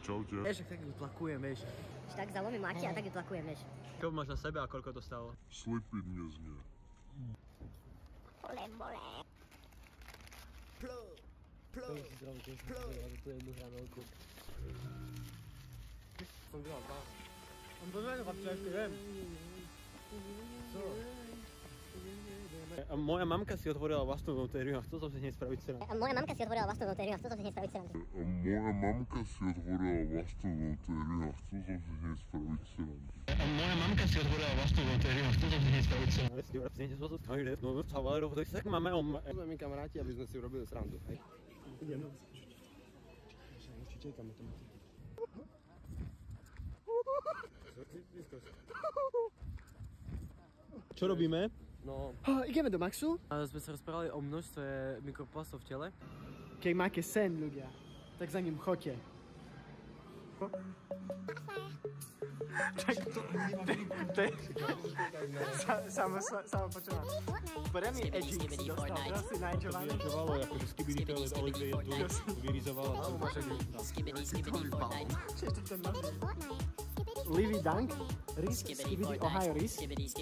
Čaute. Vieš, tak ju tlakujem, vieš. Tak zalomím laky a tak ju tlakujem, vieš. Koľko máš na sebe a koľko to stalo? Slipy dnes nie. Bole. A moja mamka si otvorila vlastnú notériu a chcel som si hneď spraviť srandu. A moja mamka si otvorila vlastnú notériu a chcel som si hneď spraviť srandu. Sme my kamaráti, aby sme si urobili srandu. Čo robíme? No, Ideme do Maxu. A sme sa rozprávali o množstve mikroplastov v tele. Keď máte sen, ľudia, tak za ním choďte. Samo počúvam. Pre mňa edgy si dostal, že si najdžovaný. Žovalo, akože skibidi toilet Olivia je tu vyrizovala. Čiže to ten nazvie. Livy Dunk, Riz, Skibidi Ohio Riz.